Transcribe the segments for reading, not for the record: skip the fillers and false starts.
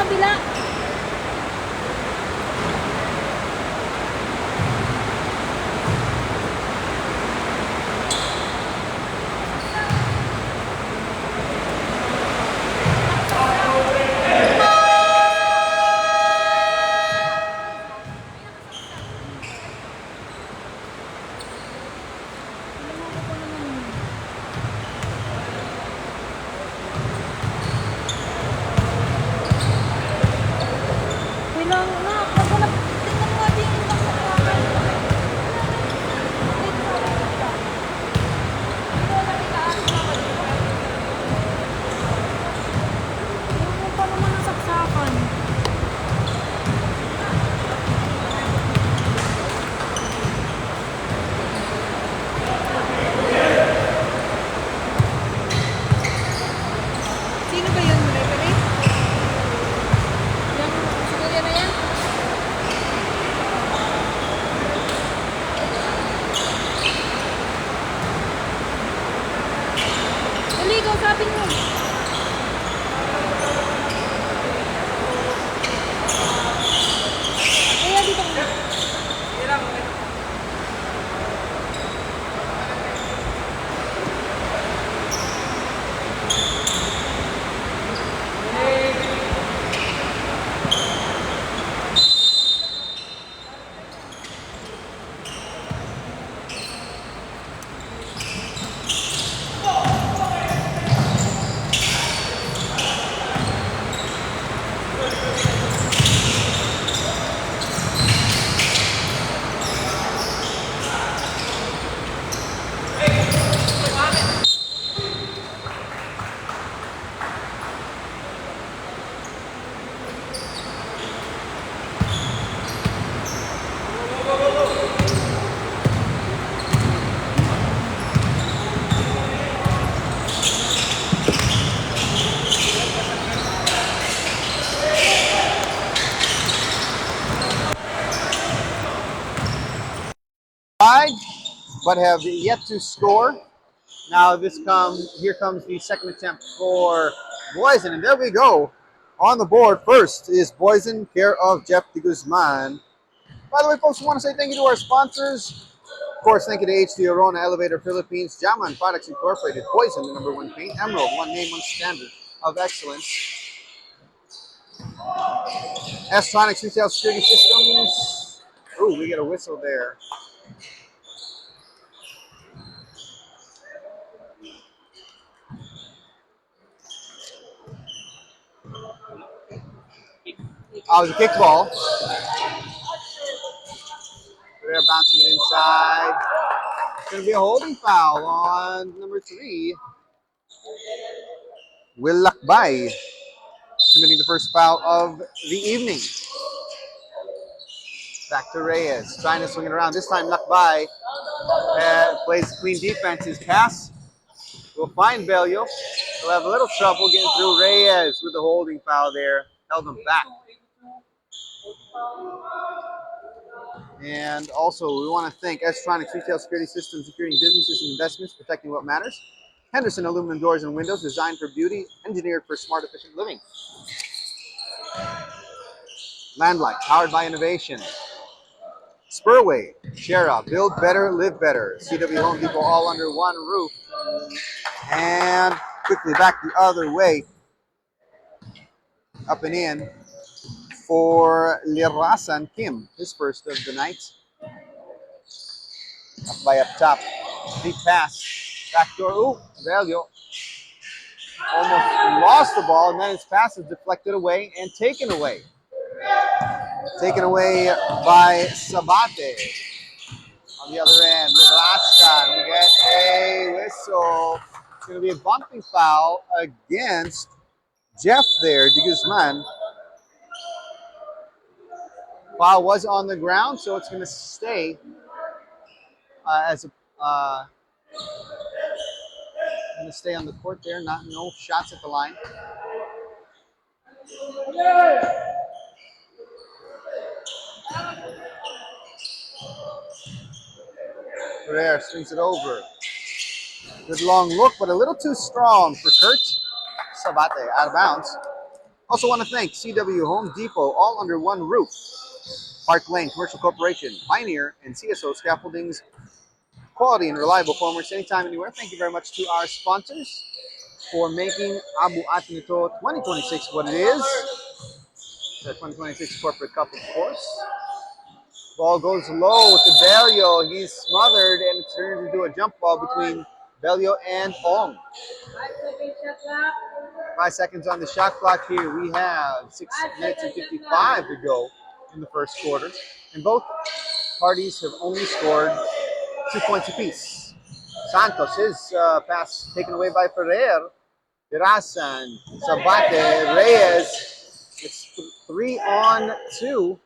kabila. Bilang na, pagkalap, tingnan mo din yung saksakan. Tingnan mo pa naman ang saksakan. Sino ba yun, referee? Yan, siguro yan na yan. Dali, ikaw sabi mo. Kaya dito mo. But have yet to score. Now here comes the second attempt for Boysen, and there we go. On the board first is Boysen, care of Jeff de Guzman. By the way, folks, we want to say thank you to our sponsors. Of course, thank you to HD Arona Elevator Philippines, Jaman Products Incorporated, Boysen, the #1 paint, Emerald, one name, one standard of excellence. Tronix Retail Security Systems. Ooh, we get a whistle there. Oh, it was a kickball. They're bouncing it inside. It's going to be a holding foul on number 3. Will Lakbay committing the first foul of the evening. Back to Reyes, trying to swing it around. This time Lakbay plays clean defense. His pass will find Bello. He'll have a little trouble getting through. Reyes with the holding foul there. Held him back. And also, we want to thank Tronix Retail Security Systems, securing businesses and investments, protecting what matters. Henderson Aluminum Doors and Windows, designed for beauty, engineered for smart, efficient living. Landlight, powered by innovation. Spurway, Shera, build better, live better. CW Home Depot, all under one roof. And quickly back the other way. Up and in for Lirasan Kim, his first of the night. Up by up top. Deep pass. Backdoor. Ooh, Bello almost lost the ball, and then his pass is deflected away and taken away. Taken away by Sabate. On the other end, Lirasan, we get a whistle. It's going to be a bumping foul against Jeff there, de Guzman. Foul was on the ground, so it's going to stay as a going to stay on the court there. No shots at the line. Ferrer swings it over. Good long look, but a little too strong for Kurt. Sabate out of bounds. Also want to thank CW Home Depot, all under one roof. Park Lane Commercial Corporation, Pioneer, and CSO Scaffolding's quality and reliable formworks anytime, anywhere. Thank you very much to our sponsors for making Abu Atinito 2026 what it is. The 2026 Corporate Cup, of course. Ball goes low to Belio. He's smothered, and it turns into a jump ball between Belio and Ong. 5 seconds on the shot clock here. We have 6 minutes and 55 to go in the first quarter. And both parties have only scored 2 points apiece. Santos, his pass taken away by Ferrer. Dirasan, Sabate, Reyes. It's 3-on-2.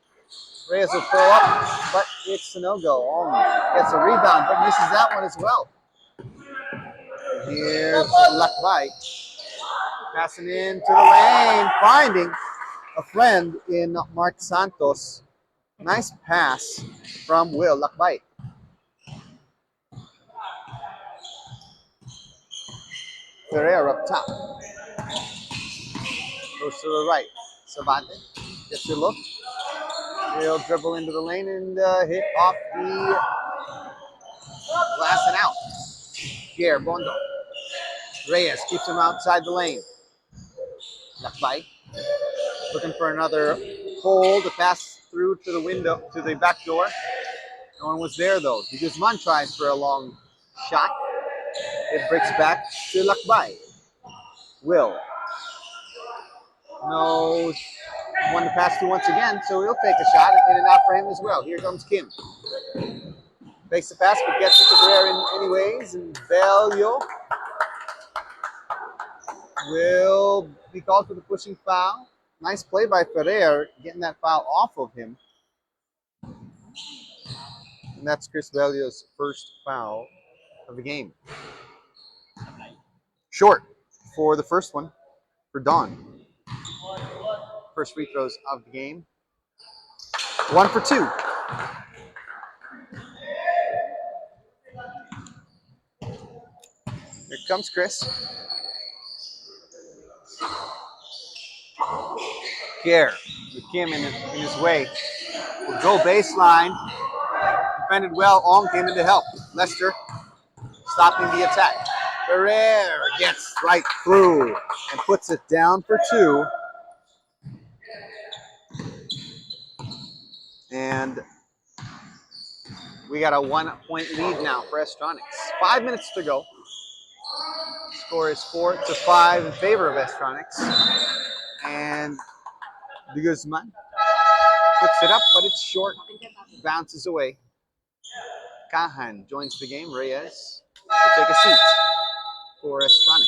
Reyes will throw up, but it's a no-go. Ong gets a rebound, but misses that one as well. Here's Lakbay. Passing into the lane, finding a friend in Mark Santos. Nice pass from Will Lakbay. Ferrer up top. Goes to the right. Savante gets a look. He'll dribble into the lane and hit off the glass and out. Here, Bondo. Reyes keeps him outside the lane. Lakbay looking for another hole to pass through to the window, to the back door. No one was there though. Guzman tries for a long shot. It breaks back to Lakbay. Will. No one to pass to once again, so he'll take a shot in and out for him as well. Here comes Kim. Fakes the pass, but gets it to Ferrer anyways. And Belio will be called for the pushing foul. Nice play by Ferrer, getting that foul off of him. And that's Chris Belio's first foul of the game. Short for the first one for Don. First free throws of the game. 1 for 2. Here comes Chris. Here, with Kim in his way. Will go baseline. Defended well. Ong came in to help. Lester stopping the attack. Ferrer gets right through and puts it down for 2. And we got a 1-point lead now for Tronix. 5 minutes to go. Score is 4-5 in favor of Tronix. And Guzman puts it up, but it's short. Bounces away. Kahan joins the game. Reyes will take a seat for Tronix.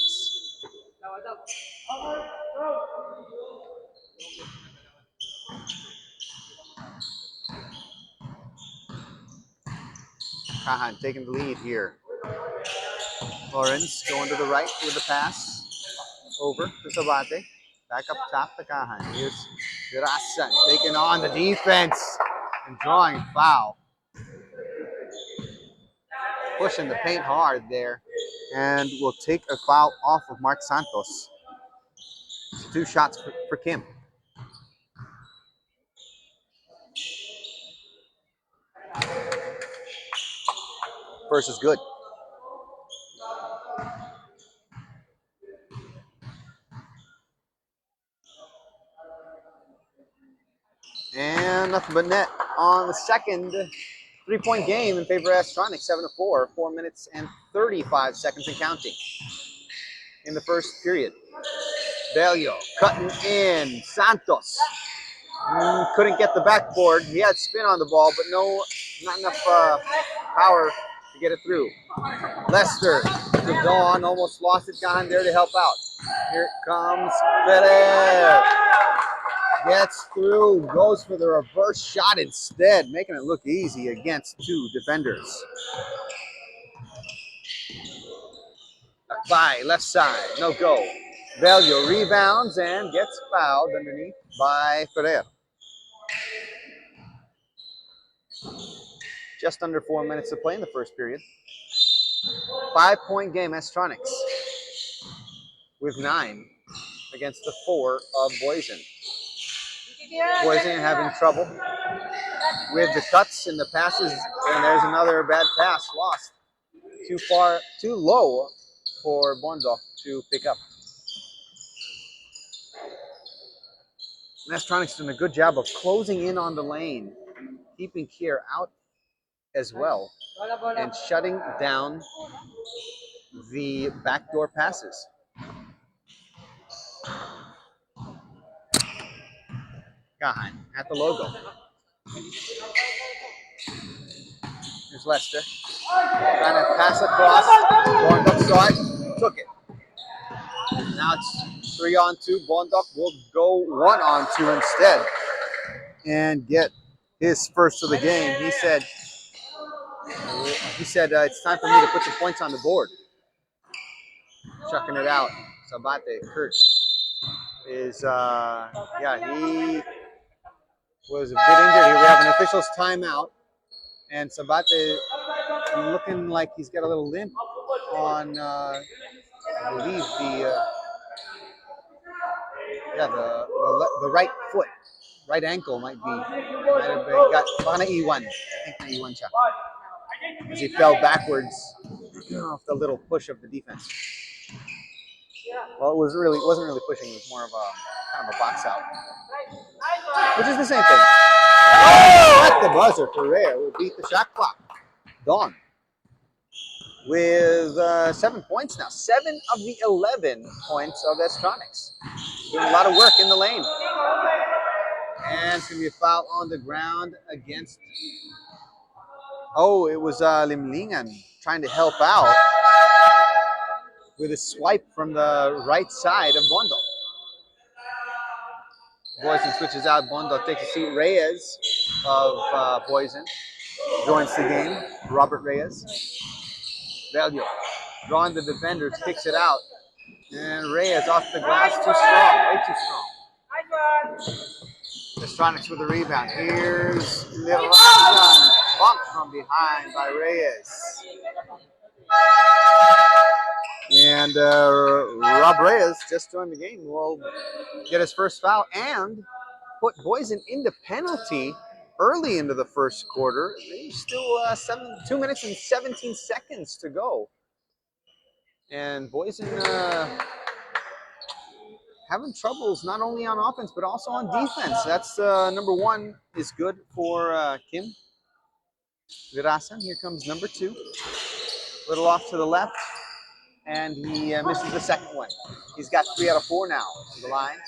Kahan taking the lead here. Lawrence going to the right with the pass. Over to Sabate. Back up top to Kahan. Here's Dirasan taking on the defense and drawing foul. Pushing the paint hard there. And will take a foul off of Mark Santos. 2 shots for Kim. First is good. And nothing but net on the second 3-point game in favor of Tronix, 7-4, 4 minutes and 35 seconds and counting in the first period. Belio cutting in. Santos couldn't get the backboard. He had spin on the ball, but not enough power to get it through. Lester to Dawn, almost lost it. Gone there to help out. Here comes Ferrer. Gets through, goes for the reverse shot instead, making it look easy against 2 defenders. By left side, no go. Belio rebounds and gets fouled underneath by Ferrer. Just under 4 minutes to play in the first period. 5-point game, Tronix with 9. against the 4 of Boysen. Boysen having trouble with the cuts and the passes, and there's another bad pass lost. Too far, too low for Bondok to pick up. And Tronix doing a good job of closing in on the lane, keeping Kier out as well, and shutting down the backdoor passes. Gahan at the logo. Here's Lester. Trying to pass across. Bondok saw it, took it. Now it's 3-on-2. Bondok will go 1-on-2 instead and get his first of the game. He said it's time for me to put some points on the board. Chucking it out. Sabate, Kurt, is, he was a bit injured. We have an official's timeout. And Sabate looking like he's got a little limp on, I believe, the right foot. Right ankle might have got naiwan. I think naiwan siya. As he fell backwards off the little push of the defense. Well, it wasn't really pushing. It was more of a kind of a box out, which is the same thing. Oh, at the buzzer, Ferrer will beat the shot clock. Dawn with 7 points now. 7 of the 11 points of Tronix. Doing a lot of work in the lane. And it's going to be a foul on the ground against... Oh, it was Limlingan trying to help out with a swipe from the right side of Bondo. Boysen switches out. Bondo takes a seat. Reyes of Boysen joins the game. Robert Reyes. Velio drawing the defenders, kicks it out. And Reyes off the glass, too strong, way too strong. Tronix with the rebound. Here's Little bumped from behind by Reyes. And Rob Reyes just joined the game. Will get his first foul and put Boysen into penalty early into the first quarter. There's still 2 minutes and 17 seconds to go. And Boysen having troubles not only on offense but also on defense. That's number 1 is good for Kim Virasan. Here comes number 2. Little off to the left, and he misses the second one. He's got 3 out of 4 now on the line.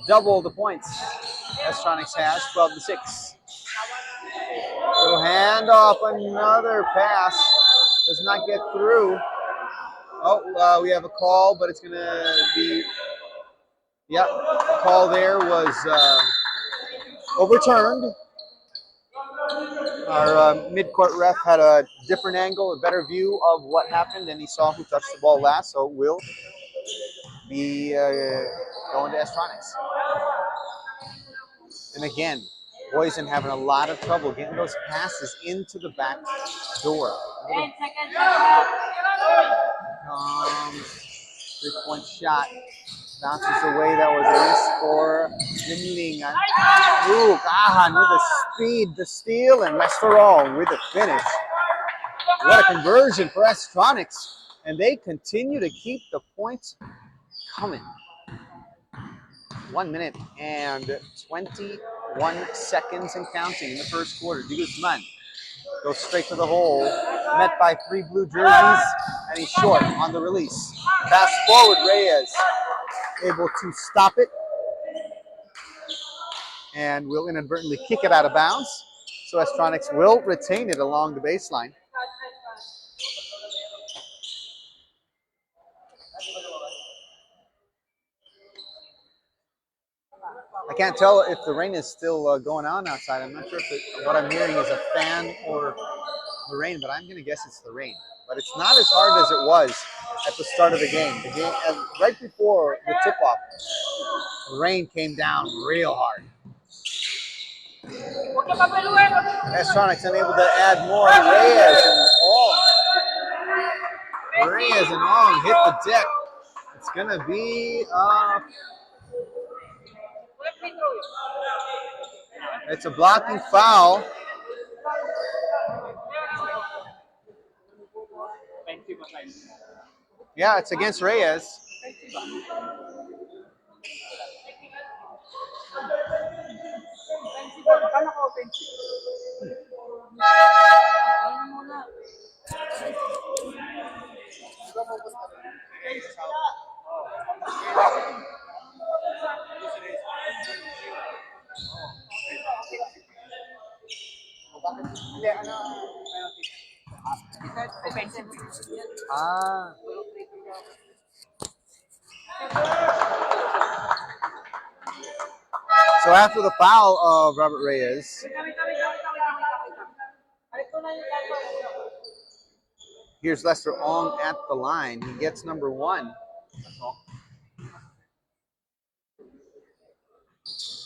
Double the points Tronix has, 12-6. Little handoff, another pass. Does not get through. Oh, we have a call, but it's going to be... Yep, the call there was overturned. Our mid-court ref had a different angle, a better view of what happened, and he saw who touched the ball last, so it will be going to Tronix. And again, Boysen having a lot of trouble getting those passes into the back door. 3-point shot. Bounces away. That was a miss for Limlingan. Ooh, Gahan with the speed, the steal, and Westerol with the finish. What a conversion for Tronix. And they continue to keep the points coming. 1 minute and 21 seconds and counting in the first quarter. De Guzman goes straight to the hole, met by 3 blue jerseys, and he's short on the release. Pass forward, Reyes able to stop it and will inadvertently kick it out of bounds. So Tronix will retain it along the baseline. I can't tell if the rain is still going on outside. I'm not sure if what I'm hearing is a fan or the rain, but I'm going to guess it's the rain. But it's not as hard as it was at the start of the game. Right before the tip-off, the rain came down real hard. Tronix unable to add more. Reyes and Ong hit the deck. It's gonna be it's a blocking foul. Yeah, it's against Reyes. Ah. So after the foul of Robert Reyes, here's Lester Ong at the line. He gets number 1.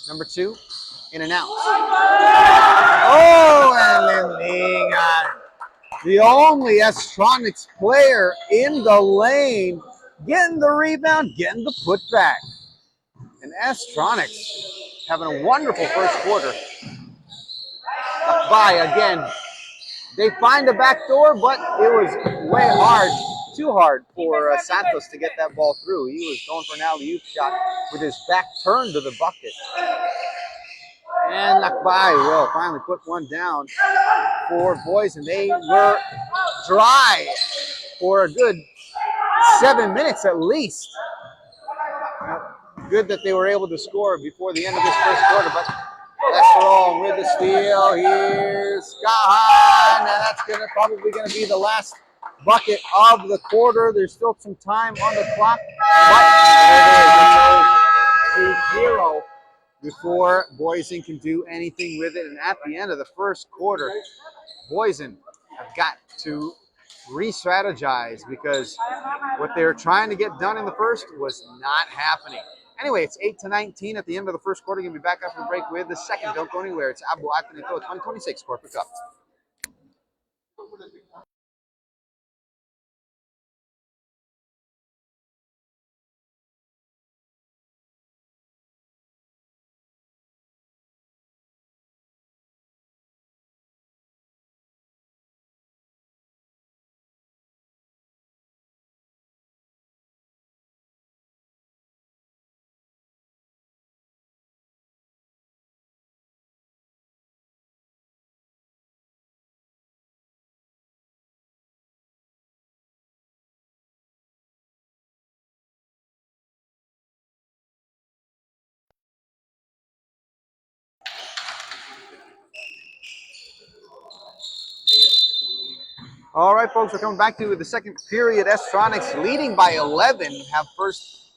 Number 2, in and out. Oh, and Linlingan, the only Tronix player in the lane, getting the rebound, getting the putback. And Tronix having a wonderful first quarter. By again, they find the back door, but it was way hard, too hard for Santos to get that ball through. He was going for an alley-oop shot with his back turned to the bucket. And Lakbay will finally put one down for Boysen. They were dry for a good 7 minutes at least. Good that they were able to score before the end of this first quarter, but that's wrong with the steal. Here's Gahan, and that's probably gonna be the last bucket of the quarter. There's still some time on the clock, but it is 2-0 before Boysen can do anything with it. And at the end of the first quarter, Boysen have got to re-strategize because what they were trying to get done in the first was not happening. Anyway, it's 8-19 at the end of the first quarter. Going to be back after the break with the second. Don't go anywhere. It's Abu Atenito 2026 Corporate Cup. All right, folks, we're coming back to the second period. Tronix leading by 11 have first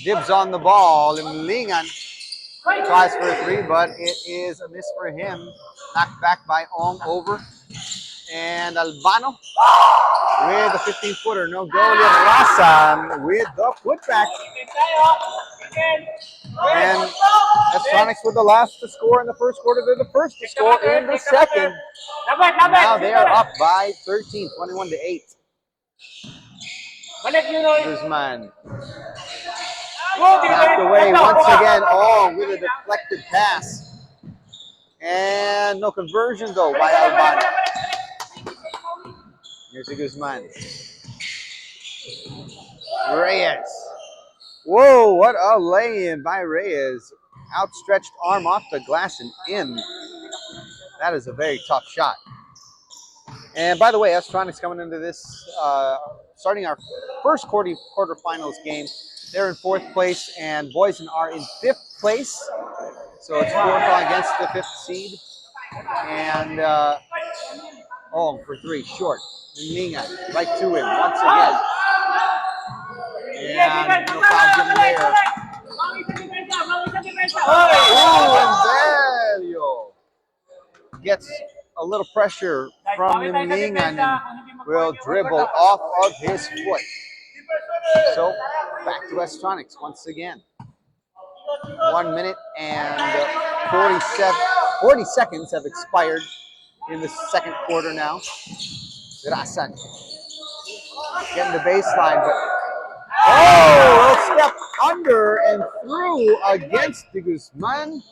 dibs on the ball. And Lingan tries for a 3, but it is a miss for him. Knocked back by Ong over. And Albano with the 15-footer. No goal yet. Rasan with the putback. And Tronix were the last to score in the first quarter. They're the first to score in the second. Now they are up by 13, 21-8. Guzman knocked away once again. Oh, with a deflected pass. And no conversion, though, by Albano. Here's a Guzman. Reyes. Whoa, what a lay-in by Reyes. Outstretched arm off the glass and in. That is a very tough shot. And by the way, Tronix coming into this, starting our first quarterfinals game, they're in 4th place, and Boysen are in 5th place. So it's 4 against the 5th seed. And for 3, short. Ninga right to him once again. And no foul given there. Oh, and Delio gets a little pressure from Ninga and will dribble off of his foot. So back to Tronix once again. 1 minute and 40 seconds have expired in the second quarter now. Rasan getting the baseline, but Oh, a step under and through against De Guzman.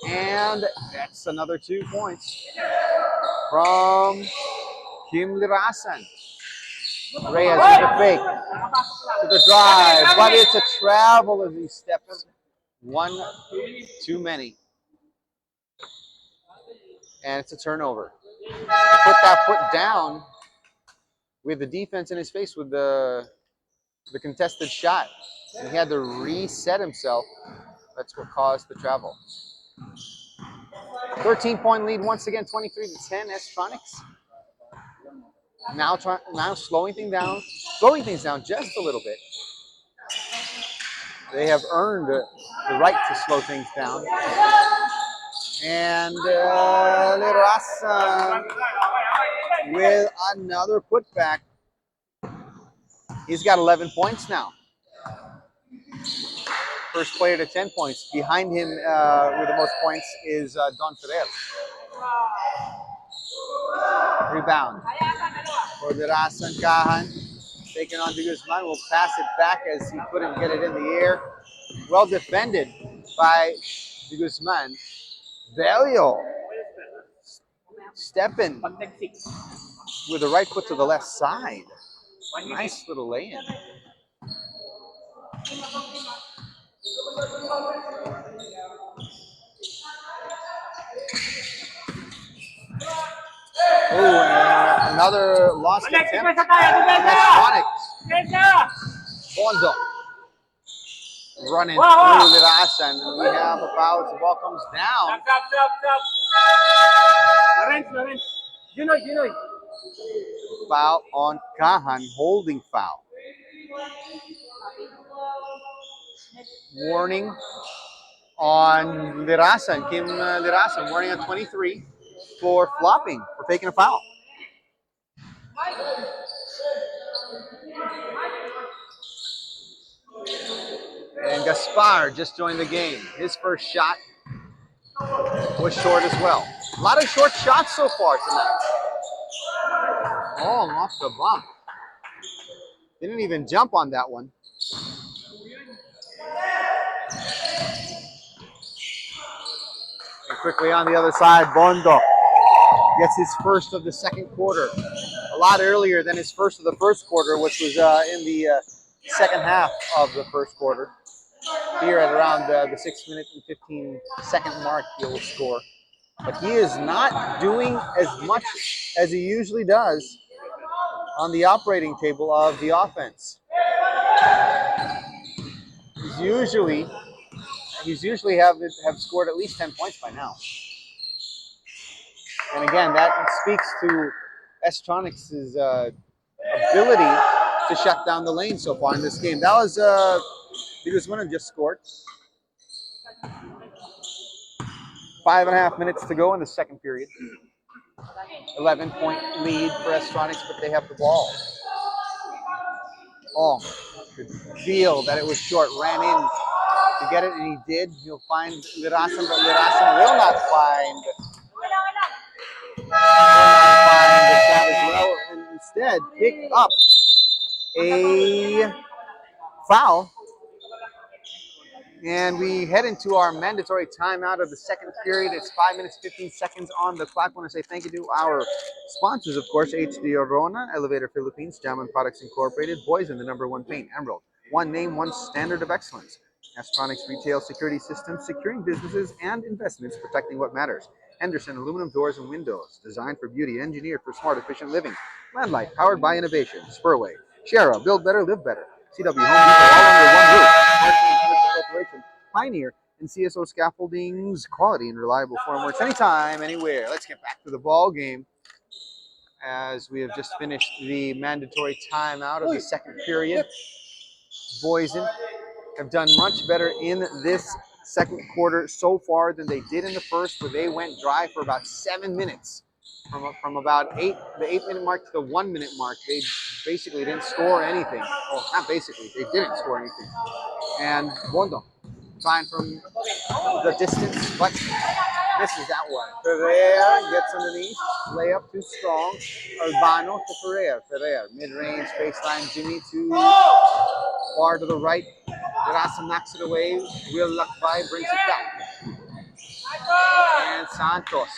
And that's another 2 points from Kim Lirasan. Reyes with the fake to the drive, but it's a travel as he steps one too many. And it's a turnover. He put that foot down with the defense in his face with the contested shot. And he had to reset himself. That's what caused the travel. 13-point lead once again, 23-10, Tronix. Now slowing things down just a little bit. They have earned the right to slow things down. And Lirasan with another putback. He's got 11 points now. First player to 10 points. Behind him with the most points is Don Ferrer. Rebound for Lirasan. Kahan taking on De Guzman. Will pass it back as he couldn't get it in the air. Well defended by De Guzman. Velio stepping with the right foot to the left side. Nice little lay-in. Oh, and another lost attempt. Tronix. Bondo running through Lirasan. And we have a foul as the ball comes down. Foul on Kahan, holding foul. Warning on Lirasan, Kim Lirasan, warning on 23 for flopping, for taking a foul. And Gaspar just joined the game. His first shot was short as well. A lot of short shots so far tonight. Oh, off the bump. Didn't even jump on that one. And quickly on the other side, Bondo gets his first of the second quarter. A lot earlier than his first of the first quarter, which was in the second half of the first quarter. Here at around the 6 minute and 15-second mark, he'll score. But he is not doing as much as he usually does on the operating table of the offense. He's usually have scored at least 10 points by now. And again, that speaks to Tronix's ability to shut down the lane so far in this game. That was De Guzman just scored. 5.5 minutes to go in the second period. 11-point lead for Tronix, but they have the ball. Oh, could feel that it was short. Ran in to get it, and he did. He'll find Lirasan, but Lirasan will not find the Savage well, and instead pick up a foul. And we head into our mandatory timeout of the second period. It's 5 minutes, 15 seconds on the clock. I want to say thank you to our sponsors, of course, HD Arona, Elevator Philippines, Jaman Products Incorporated, Boysen, the #1 paint, Emerald, one name, one standard of excellence. Tronix Retail Security Systems, securing businesses and investments, protecting what matters. Henderson Aluminum Doors and Windows, designed for beauty, engineered for smart, efficient living. Landlight, powered by innovation. Spurway, Shara, build better, live better. CW Home Depot, all under one roof. Corporation, Pioneer, and CSO Scaffolding's quality and reliable formworks anytime, anywhere. Let's get back to the ball game as we have just finished the mandatory timeout of the second period. Boysen have done much better in this second quarter so far than they did in the first, where they went dry for about 7 minutes. From about the 8-minute mark to the 1-minute mark, they basically didn't score anything. Well, not basically, they didn't score anything. And Bondo trying from the distance, but misses that one. Ferrer gets underneath, layup too strong. Urbano to Ferrer. Ferrer, mid-range, baseline, Jimmy to Far to the right. Gerasa knocks it away. Will Lakbay brings it back. And Santos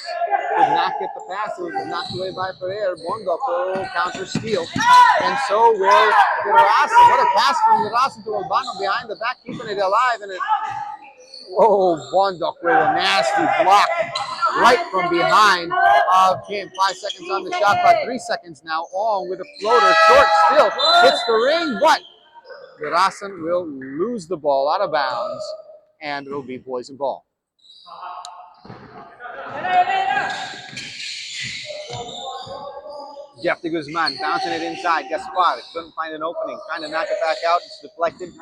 could not get the pass. It was knocked away by Ferrer. Bondok will counter steal. And so will Gerasa. What a pass from Gerasa to Albano behind the back, keeping it alive. And Bondok with a nasty block right from behind. Came 5 seconds on the shot clock, 3 seconds now. On with a floater, short still, hits the ring, but Gerasan will lose the ball out of bounds, and it'll be Boysen ball. Jeff de Guzman bouncing it inside. Gaspar couldn't find an opening, trying to knock it back out. It's deflected.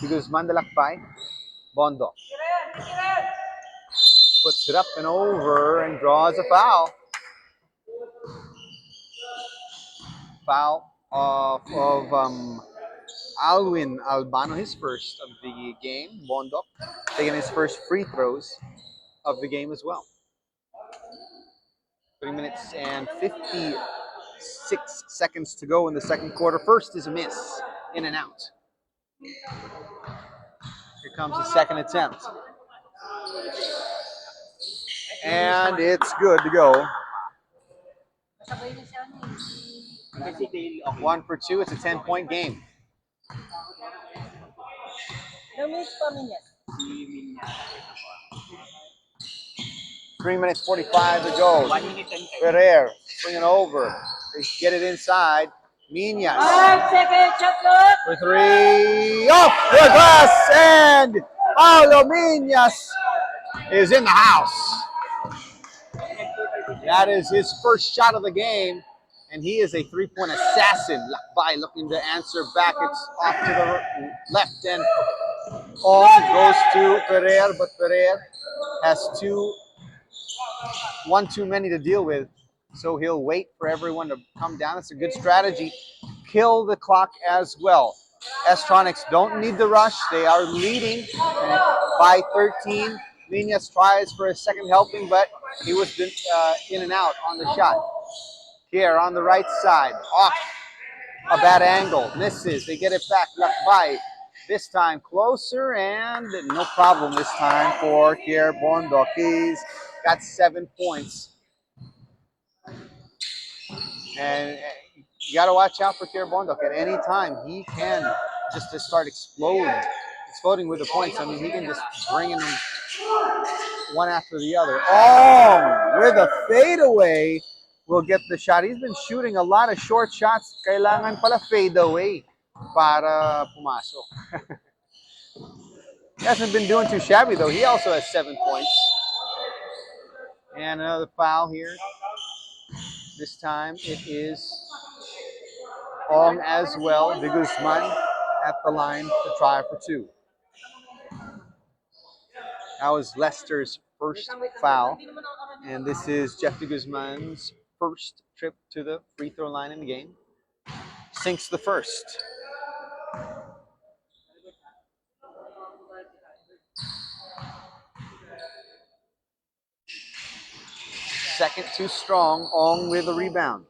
De Guzman de Lakbay. Bondo puts it up and over and draws a foul. Foul of Alwin Albano, his first of the game. Bondok taking his first free throws of the game as well. 3 minutes and 56 seconds to go in the second quarter. First is a miss, in and out. Here comes the second attempt. And it's good to go. 1 for 2. It's a 10-point game. 3 minutes 45 to go. Ferrer swinging over. They get it inside. Minas for 3. Off the glass, and Paulo Minas is in the house. That is his first shot of the game, and he is a three-point assassin. Lakbay looking to answer back. It's off to the left, and goes to Ferrer, but Ferrer has one too many to deal with, so he'll wait for everyone to come down. It's a good strategy. Kill the clock as well. Tronix don't need the rush. They are leading by 13. Minas tries for a second helping, but he was in and out on the shot. Here on the right side, off a bad angle, misses. They get it back. Lakbay this time closer, and no problem this time for Kier Bondok. He's got 7 points. And you got to watch out for Kier Bondok. At any time, he can just start exploding with the points. I mean, he can just bring in them one after the other. With a fadeaway, will get the shot. He's been shooting a lot of short shots. Kailangan pala fadeaway para pumasok. He hasn't been doing too shabby, though. He also has 7 points. And another foul here. This time it is Ong as well. De Guzman at the line to try for 2. That was Lester's first foul. And this is Jeff de Guzman's first trip to the free throw line in the game. Sinks the first. Second too strong. Ong with a rebound.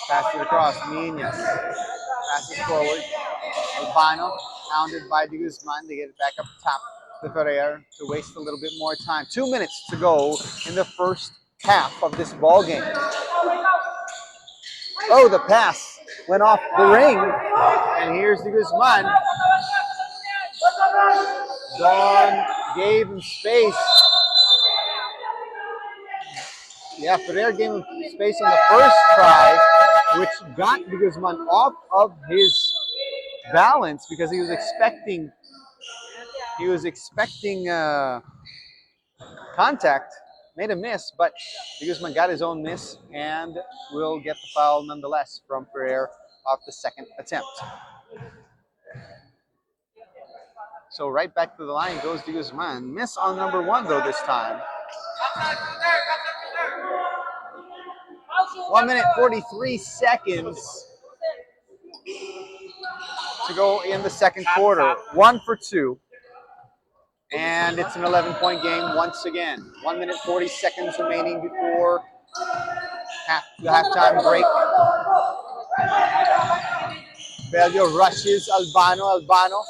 Pass it across. Minas passes forward. Albano hounded by De Guzman. They get it back up top to Ferrer to waste a little bit more time. 2 minutes to go in the first half of this ball game. The pass went off the ring. And here's De Guzman. Don gave him space. Yeah, Ferrer gave him space on the first try, which got De Guzman off of his balance because he was expecting contact. Made a miss, but De Guzman got his own miss and will get the foul nonetheless from Ferrer off the second attempt. So right back to the line goes De Guzman. Miss on number 1 though this time. 1 minute 43 seconds to go in the second quarter. 1 for 2. And it's an 11-point game once again. 1 minute 40 seconds remaining before the halftime break. Velio rushes Albano. Albano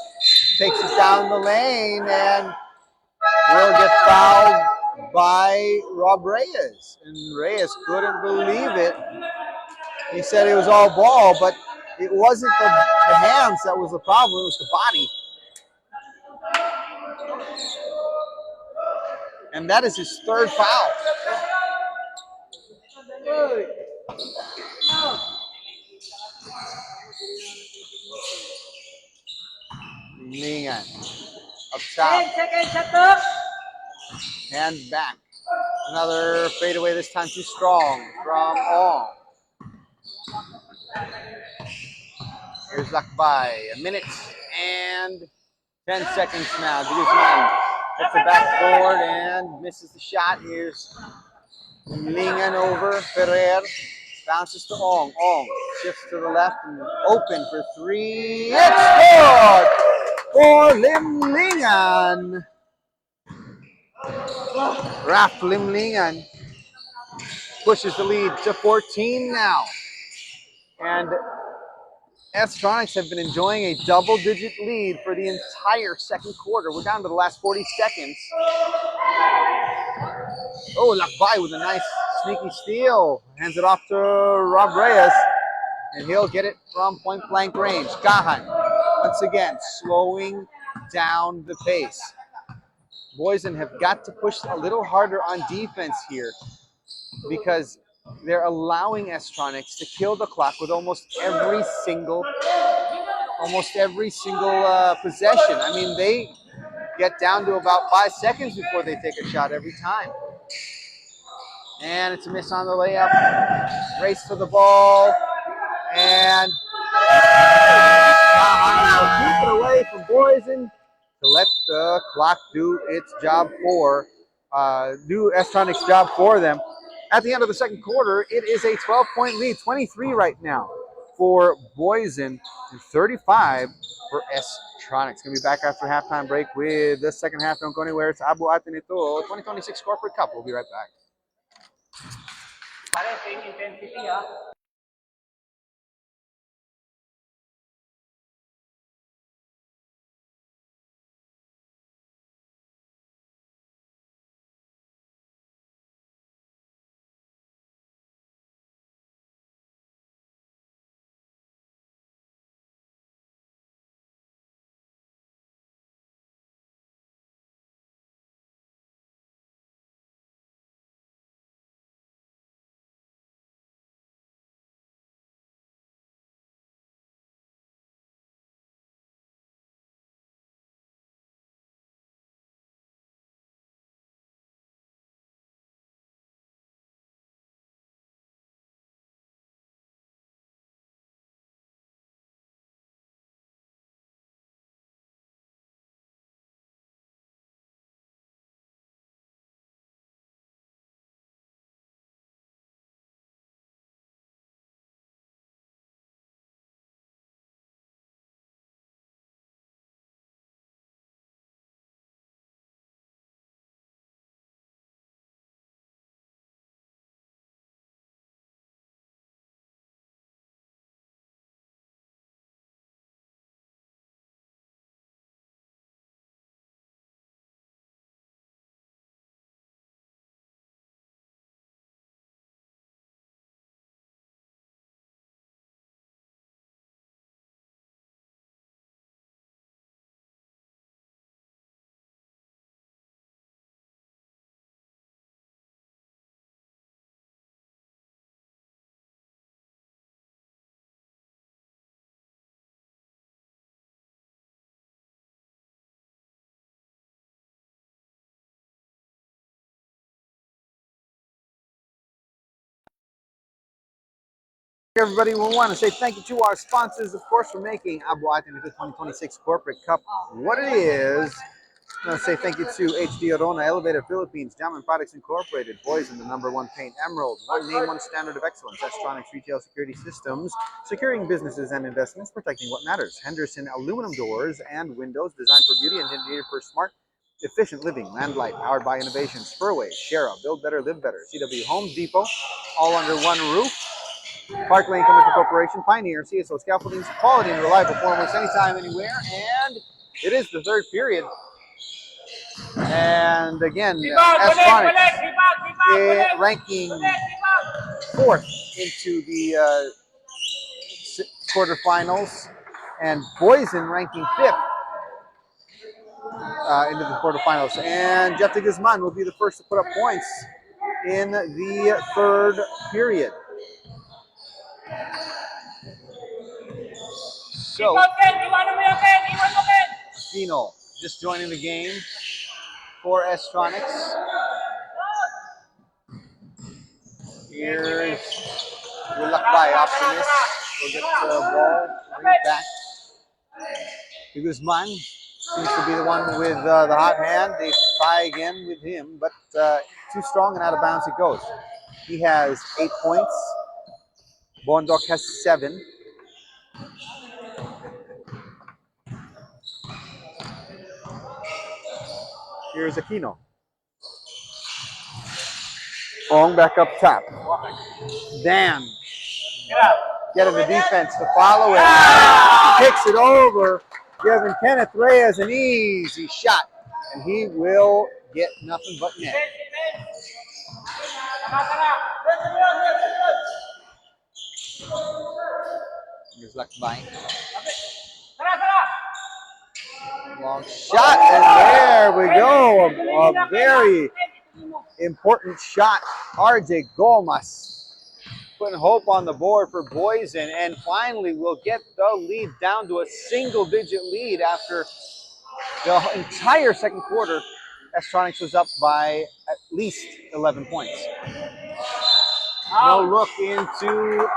takes it down the lane and will get fouled by Rob Reyes. And Reyes couldn't believe it. He said it was all ball, but it wasn't the hands that was the problem, it was the body. And that is his third foul. Lingan up top. Hand back. Another fadeaway, this time too strong from Ong. Here's Lakbay. A minute and 10 seconds now. Guzman hits the backboard and misses the shot. Here's Lingan over. Ferrer bounces to Ong. Ong shifts to the left and open for three. It's scored for Lim Lingan. Raf Lim Lingan pushes the lead to 14 now. And Tronix have been enjoying a double-digit lead for the entire second quarter. We're down to the last 40 seconds. Oh, Lakbay with a nice sneaky steal. Hands it off to Rob Reyes, and he'll get it from point-blank range. Gahan, once again, slowing down the pace. Boysen have got to push a little harder on defense here because they're allowing Tronix to kill the clock with almost every single possession. I mean, they get down to about 5 seconds before they take a shot every time. And it's a miss on the layup. Race for the ball. And keep it away from Boysen to let the clock do its job do Tronix's job for them. At the end of the second quarter, it is a 12-point lead, 23 right now for Boysen and 35 for Tronix. Going to be back after halftime break with the second half. Don't go anywhere. It's Abu Atin ito, 2026 Corporate Cup. We'll be right back. Everybody, we want to say thank you to our sponsors, of course, for making Abu Atin the 2026 Corporate Cup what it is. I want to say thank you to HD Arona, Elevator Philippines, Diamond Products Incorporated, Boysen, the #1 paint, Emerald, one name, one standard of excellence, Tronix Retail Security Systems, securing businesses and investments, protecting what matters. Henderson Aluminum Doors and Windows, designed for beauty and engineered for smart, efficient living. Landlight, powered by innovation. Spurway, Shara, Build Better, Live Better. CW Home Depot, all under one roof. Park Lane Commercial Corporation, Pioneer, CSO Scaffolding, quality and reliable formworks anytime, anywhere. And it is the third period. And again, S-Tronix ranking fourth into the quarterfinals, and Boysen ranking fifth into the quarterfinals. And Jeff de Guzman will be the first to put up points in the third period. So, Aquino just joining the game for S-Tronix. Here's Wilakbay, Optimist. We'll get the ball, bring it back. De Guzman seems to be the one with the hot hand. They try again with him, but too strong and out of bounds it goes. He has 8 points. Bondok has 7. Here's Aquino. Ong back up top. Dan getting the defense to follow it. Kicks it over, giving Kenneth Reyes an easy shot, and he will get nothing but net. Here's Lakbay. Long shot, and there we go. A very important shot. RJ Gomez putting hope on the board for Boysen, and finally we'll get the lead down to a single-digit lead after the entire second quarter. S-Tronix was up by at least 11 points. No look into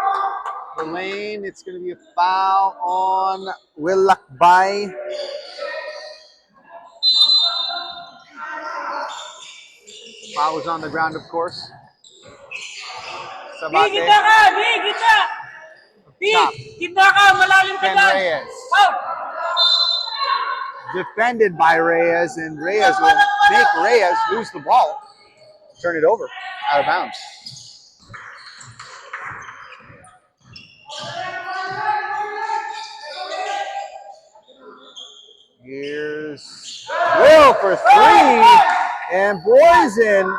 the lane. It's going to be a foul on Wilakbay. Foul was on the ground, of course. Sabate. Ken Reyes. Defended by Reyes, and Reyes will make Reyes lose the ball. Turn it over, out of bounds. Here's Will for 3, and Boysen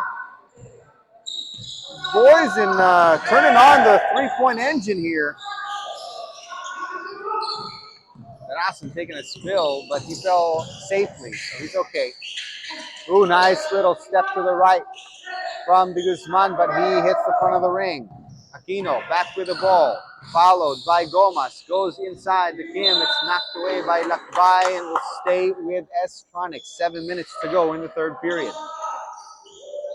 turning on the three-point engine here. Awesome taking a spill, but he fell safely, so he's okay. Ooh, nice little step to the right from de Guzman, but he hits the front of the ring. Aquino back with the ball, followed by Gomez, goes inside the Kim. It's knocked away by Lakbay and will stay with S-Tronix. 7 minutes to go in the third period.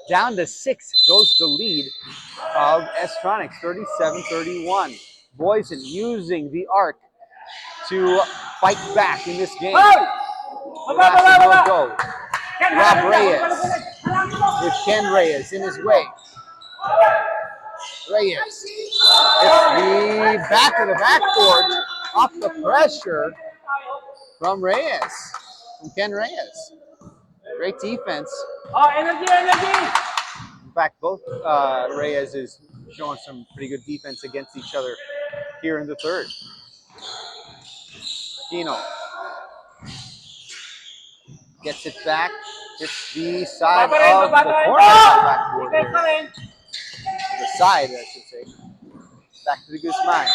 Down to 6 goes the lead of S-Tronix, 37-31. Boysen using the arc to fight back in this game. Go. Rob Reyes with Ken Reyes in his way. Reyes. It's the back of the backboard off the pressure from Reyes, from Ken Reyes. Great defense. In fact, both Reyes is showing some pretty good defense against each other here in the third. Aquino gets it back. It's the side of the corner backboard here. The side, I should say. Back to the Guzman.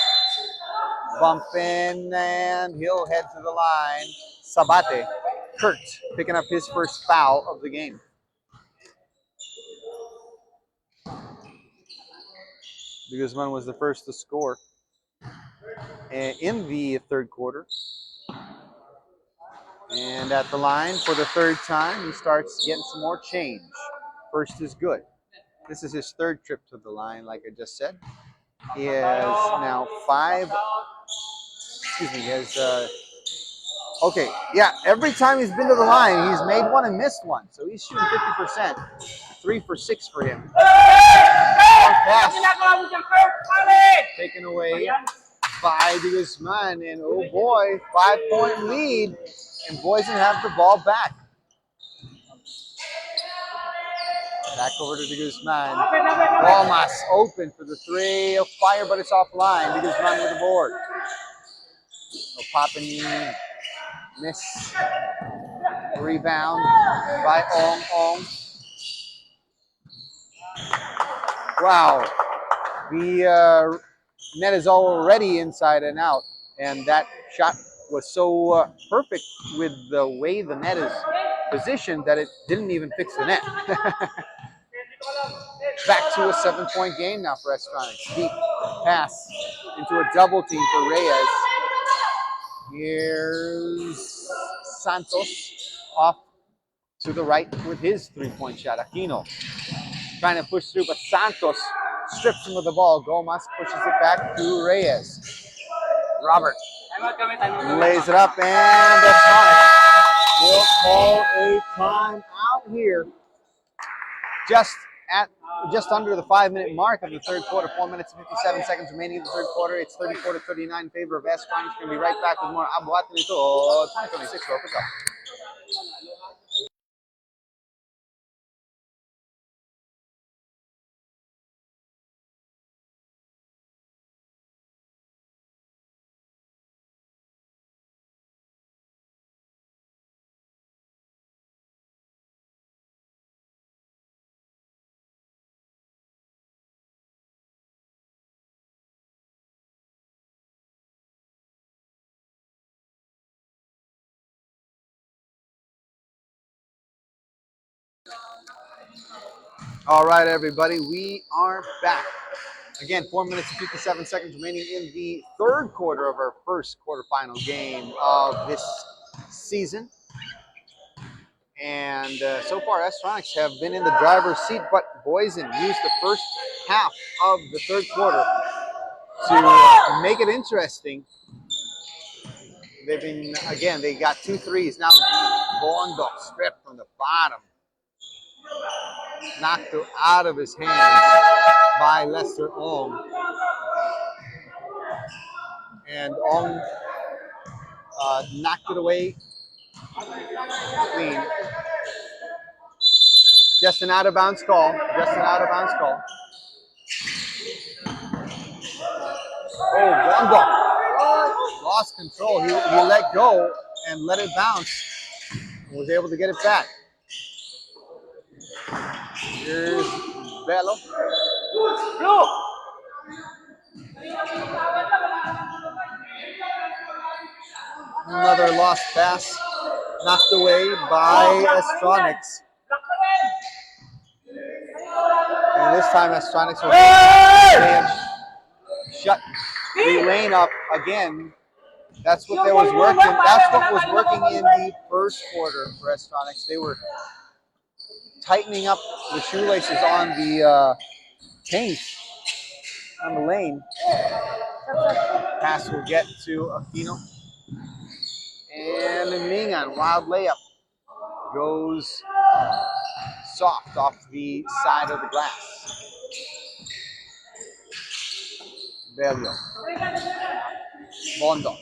Bump in, and he'll head to the line. Sabate. Kurt picking up his first foul of the game. De Guzman was the first to score in the third quarter. And at the line for the third time, he starts getting some more change. First is good. This is his third trip to the line, like I just said. He has now 5. Excuse me, he has... okay, yeah, every time he's been to the line, he's made one and missed one. So he's shooting 50%. 3 for 6 for him. Pass taken away by de Guzman. And oh boy, 5-point lead. And Boysen have the ball back. Back over to De Guzman. Gomas open for the three of fire, but it's offline. De Guzman with the board. Opapini miss. Rebound by Ong. Wow. The net is already inside and out, and that shot was so perfect with the way the net is positioned that it didn't even fix the net. Back to a 7-point game now for Tronix. Deep pass into a double team for Reyes. Here's Santos off to the right with his 3-point shot. Aquino trying to push through, but Santos strips him of the ball. Gomas pushes it back to Reyes. Robert lays it up, and the Tronix will call a timeout here. Just under the 5-minute mark of the third quarter, 4 minutes and 57 seconds remaining in the third quarter. It's 34-39 in favor of Tronix. Going to be right back with more Abuhat nito 2026 World Cup. All right, everybody, we are back. Again, 4 minutes and 57 seconds remaining in the third quarter of our first quarterfinal game of this season. And so far, Tronix have been in the driver's seat, but Boysen used the first half of the third quarter to make it interesting. They got 2 threes. Now, Bondo stripped from the bottom. Knocked out of his hands by Lester Ong. And Ong knocked it away clean. Just an out of bounds call. Oh, Bondo lost control. He let go and let it bounce. And was able to get it back. Here's Bello. Another lost pass, knocked away by Tronix. And this time Tronix was shut the lane up again. That's what was working in the first quarter for Tronix. They were tightening up the shoelaces on the paint on the lane. Pass will get to Aquino. And Mingan, wild layup, goes soft off the side of the glass. Velio. Bondo.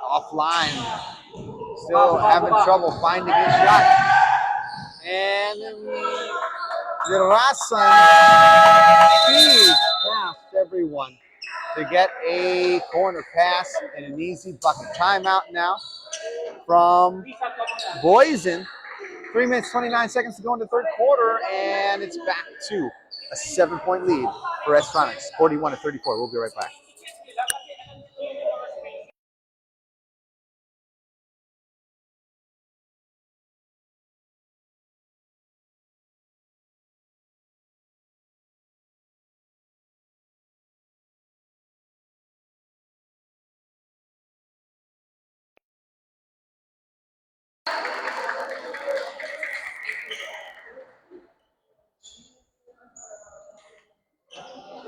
Offline. Still having trouble finding his shot. And Virasan feeds past everyone to get a corner pass and an easy bucket. Timeout now from Boysen. 3 minutes, 29 seconds to go in the third quarter, and it's back to a 7-point lead for Tronix, 41-34. We'll be right back.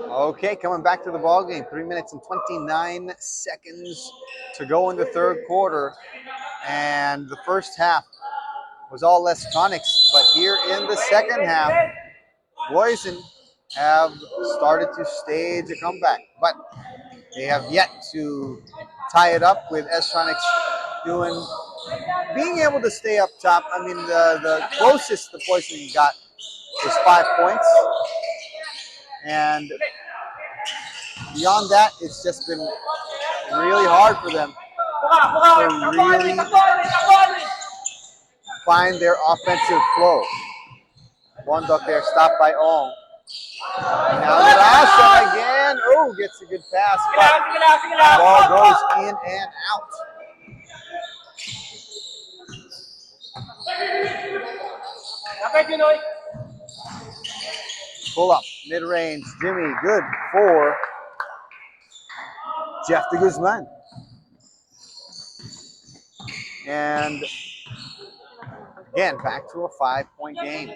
Okay, coming back to the ball game. 3 minutes and 29 seconds to go in the third quarter. And the first half was all Tronix. But here in the second half, Boysen have started to stage a comeback. But they have yet to tie it up with Tronix doing being able to stay up top, I mean, the closest the Boysen got was 5 points. And beyond that, it's just been really hard for them to really find their offensive flow. One duck there, stopped by Ong. Now Larasa again. Oh, gets a good pass, but the ball goes in and out. Pull up, mid-range, Jimmy, good for Jeff de Guzman. And again, back to a 5-point game.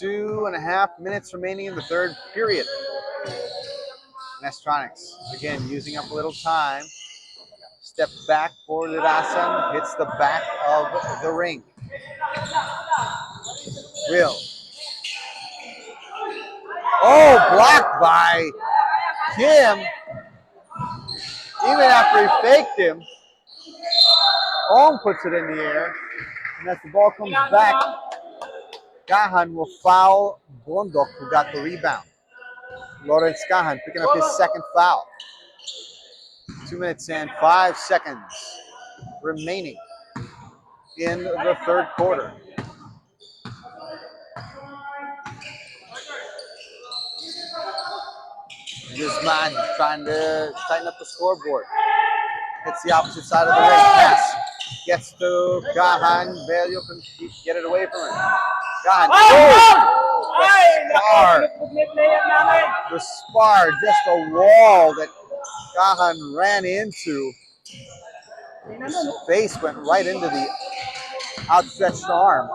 2.5 minutes remaining in the third period. Tronix again using up a little time. Step back for Lirasan, hits the back of the ring. Will. Oh, blocked by Kim. Even after he faked him, Ong puts it in the air. And as the ball comes back, Gahan will foul Bondok, who got the rebound. Lawrence Gahan picking up his second foul. 2 minutes and 5 seconds remaining in the third quarter. Guzman trying to tighten up the scoreboard. Hits the opposite side of the ring. Pass. Gets to Gahan. Velio can get it away from him. Gahan. The spar. Just a wall that Gahan ran into. His face went right into the outstretched arm.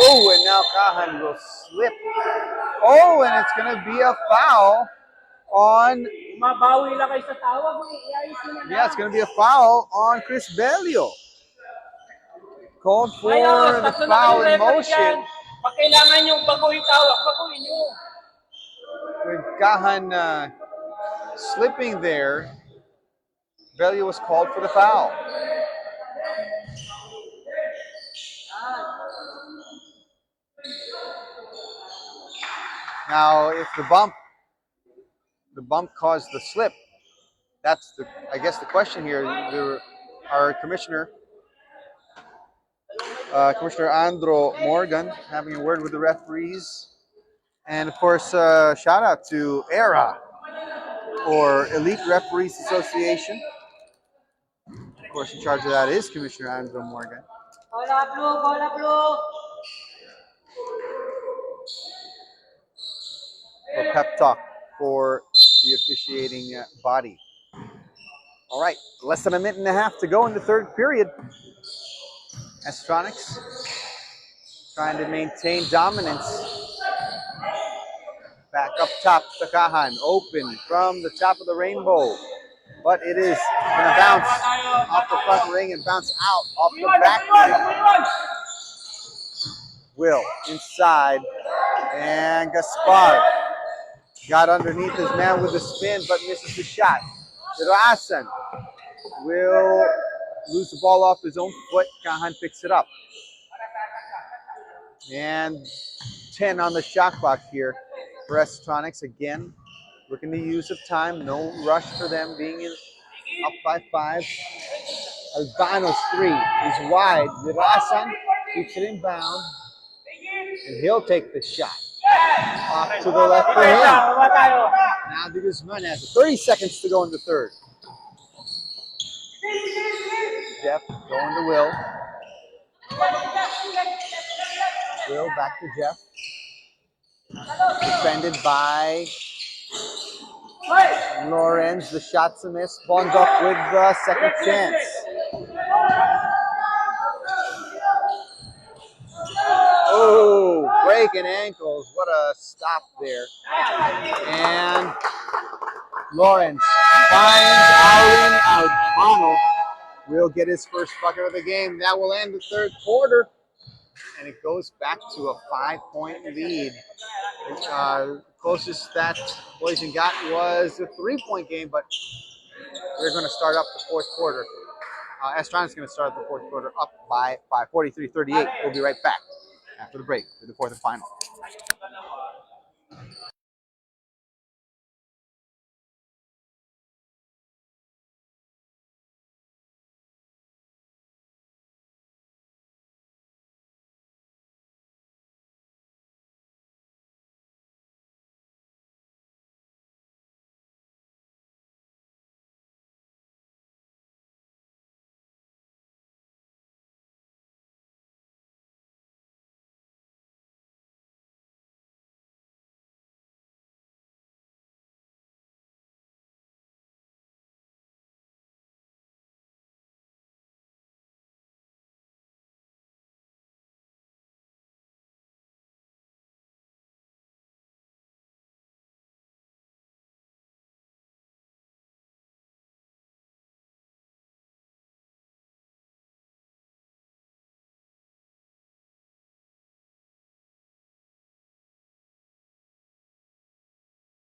Oh, and now Gahan will slip. Oh, and it's going to be a foul on. Yeah, it's going to be a foul on Chris Velio. Called for the foul in motion. With Gahan slipping there, Velio was called for the foul. Now, if the bump caused the slip, that's I guess the question here. Our commissioner, Commissioner Andro Morgan, having a word with the referees, and of course, shout out to ERA, or Elite Referees Association. Of course, in charge of that is Commissioner Andro Morgan. A pep talk for the officiating body. All right, less than a minute and a half to go in the third period. Tronix trying to maintain dominance. Back up top, Gahan, open from the top of the rainbow. But it is going to bounce off the front ring and bounce out off the back ring. Will inside, and Gaspar got underneath his man with the spin, but misses the shot. Rasan will lose the ball off his own foot. Gahan picks it up. And 10 on the shot clock here for Tronix. Again, looking to use of time. No rush for them, being up by 5. Albano's 3 is wide. Rasan keeps it inbound, and he'll take the shot. Off to the left for him. Now de Guzman has 30 seconds to go in the third. Jeff going to Will. Will back to Jeff. Defended by Lorenz. The shot's a miss. Bondok with the second chance. Oh, breaking ankles. What a stop there. And Lorenz finds Alvin Albano. Will get his first bucket of the game. That will end the third quarter. And it goes back to a 5-point lead. Closest that Boysen got was a 3-point game, but We're going to start up the fourth quarter. Estron is going to start the fourth quarter up by 5, 43-38. We'll be right back after the break with the fourth and final.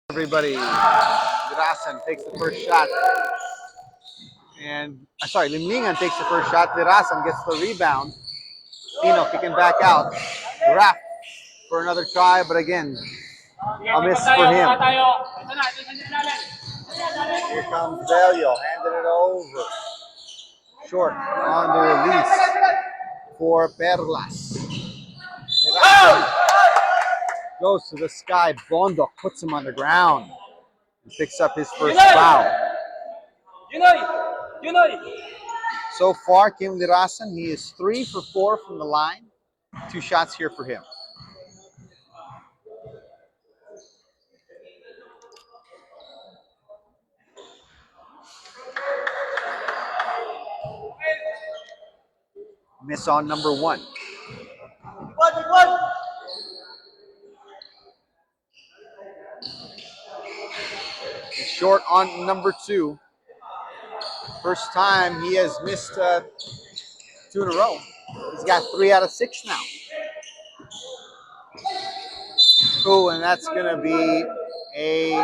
Everybody, Dirasan takes the first shot. And, sorry, Limningan takes the first shot. Dirasan gets the rebound. Tino kicking back out. Raf for another try, but again, a miss for him. Here comes Delio, handing it over. Short on the release for Perlas. Dirasan goes to the sky. Bondok puts him on the ground. He picks up his first foul. So far, Kim Dirasan, he is 3 for 4 from the line. 2 shots here for him. Miss on number 1. Short on number 2. First time he has missed 2 in a row. He's got 3 out of 6 now. Cool, and that's going to be a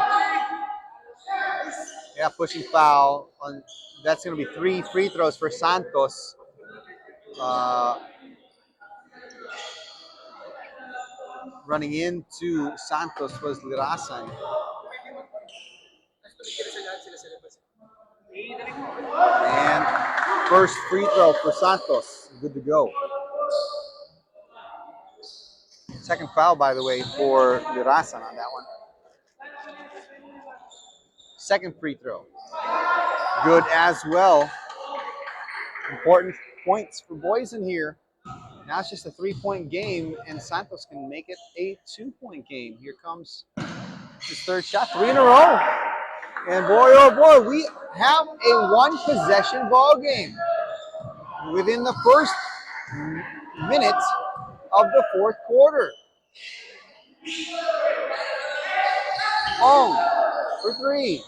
pushing foul. That's going to be 3 free throws for Santos. Running into Santos was Dirasan. And first free throw for Santos. Good to go. Second foul, by the way, for Dirasan on that one. Second free throw. Good as well. Important points for Boysen here. Now it's just a 3-point game, and Santos can make it a 2-point game. Here comes his third shot. 3 in a row. And boy, oh boy, we have a 1-possession ball game within the first minute of the fourth quarter. Ong for 3.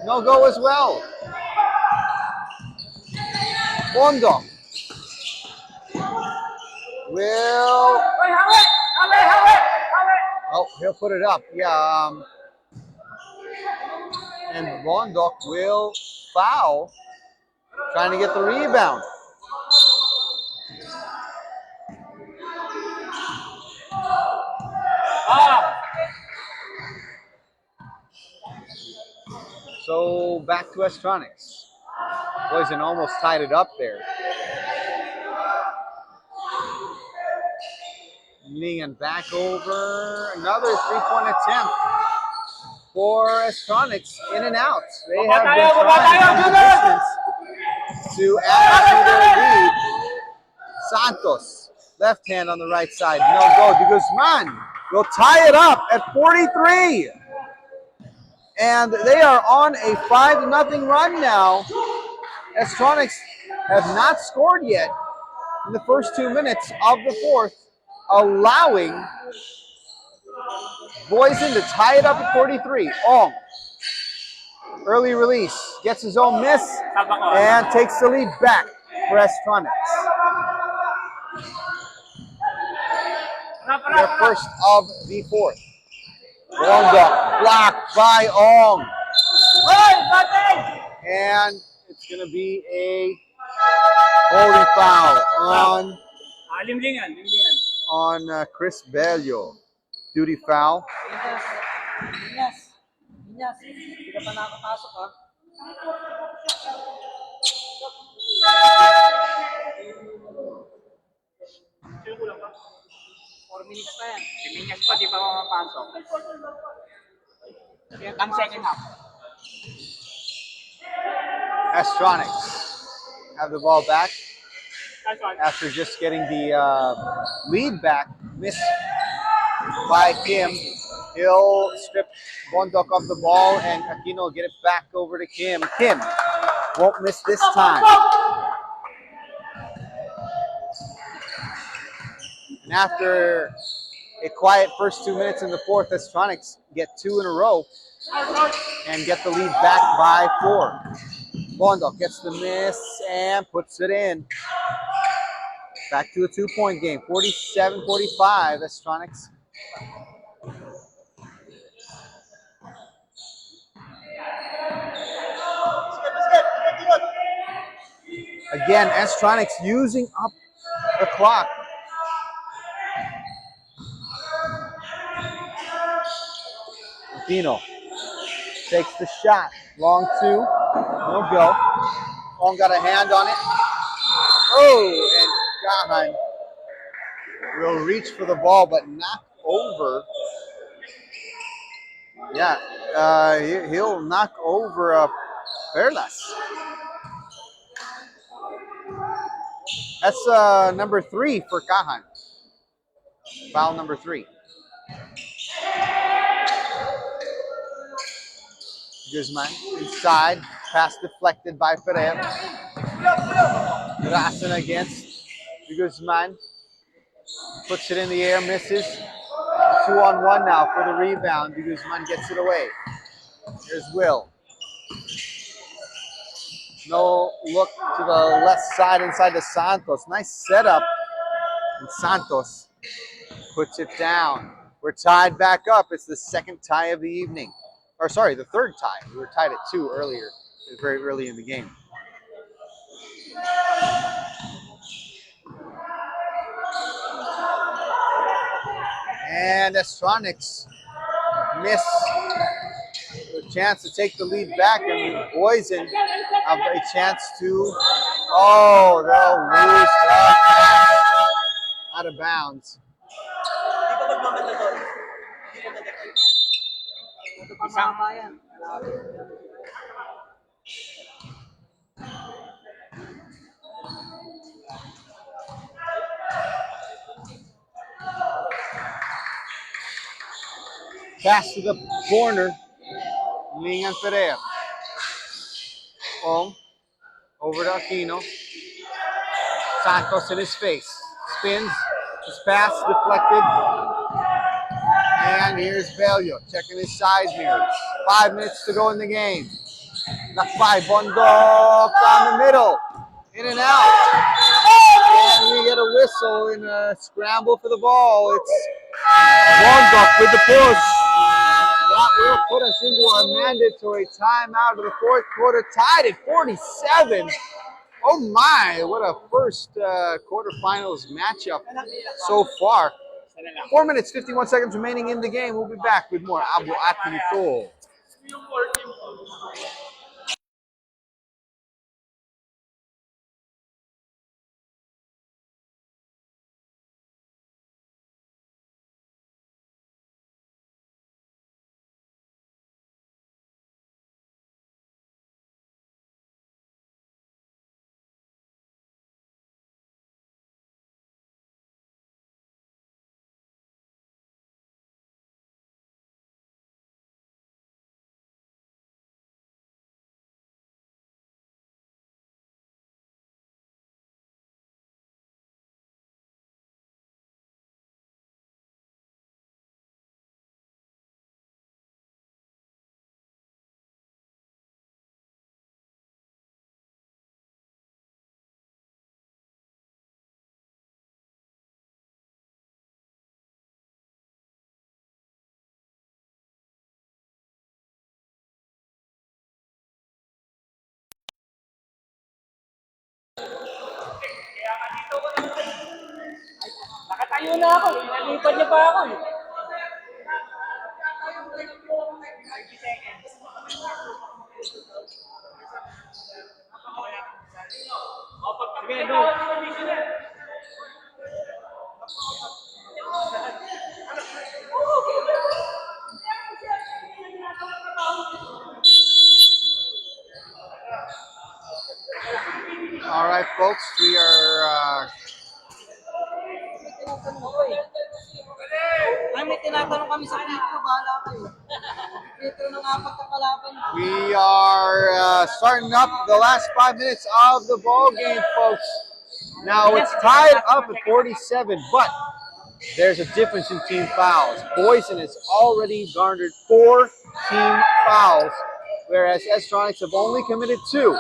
No go as well. Bondo will. Oh, he'll put it up. Yeah. And Bondok will foul, trying to get the rebound. So back to Tronix. Boysen almost tied it up there. And back over. Another 3-point attempt for Tronix, in and out. They have been trying to distance to add to their lead. Santos, left hand on the right side. No go. De Guzman will tie it up at 43. And they are on a 5-0 run now. Tronix have not scored yet in the first 2 minutes of the fourth, allowing Boysen to tie it up at 43. Ong, early release, gets his own miss, and takes the lead back for Tronix. Their first of the fourth. Bonda blocked by Ong. And it's going to be a holding foul on Chris Bello. Duty foul. Hindi ka pa nakapasok ha. 4 minutes pa yan. 3 minutes pa, di pa makapasok. Kaya ang second half. Tronix have the ball back after just getting the lead back. Missed by Kim. He'll strip Bondok of the ball, and Aquino will get it back over to Kim. Kim won't miss this time. And after a quiet first 2 minutes in the fourth, Tronix get 2 in a row and get the lead back by 4. Bondok gets the miss and puts it in. Back to a 2-point game, 47-45, Tronix. Again, Tronix using up the clock. Aquino takes the shot. Long 2, no go. Long got a hand on it. Oh, and Gahan will reach for the ball, but knock over. Yeah, he'll knock over Perlas. That's number 3 for Gahan. Foul number 3. Guzman inside, pass deflected by Ferrer. Rasen against Guzman. Puts it in the air, misses. 2-on-1 now for the rebound. Guzman gets it away. Here's Will. No look to the left side inside to Santos. Nice setup. And Santos puts it down. We're tied back up. It's the second tie of the evening. Or sorry, the third tie. We were tied at 2 earlier. It was very early in the game. And Tronix miss a chance to take the lead back, and Boysen have a chance to, they'll lose out of bounds. Pass to the corner. Lingan Ferrer. Over to Aquino. Santos in his face. Spins. His pass deflected. And here's Bello checking his size mirrors. 5 minutes to go in the game. Nakpay, Bondok down the middle. In and out. And we get a whistle in a scramble for the ball. It's Bondok with the push. That will put us into a mandatory timeout of the fourth quarter, tied at 47. Oh my, what a first quarterfinals matchup so far. 4 minutes, 51 seconds remaining in the game. We'll be back with more Abo Atinito. Layo na ako. Nalipad niya pa ako. All right, folks, we are Ay, may tinatanong kami sa Petro. Bahala kayo. Petro na nga pagkakalaban. we are starting up the last 5 minutes of the ball game, folks. Now it's tied up at 47, but there's a difference in team fouls. Boysen has already garnered 4 team fouls, whereas Tronix have only committed 2.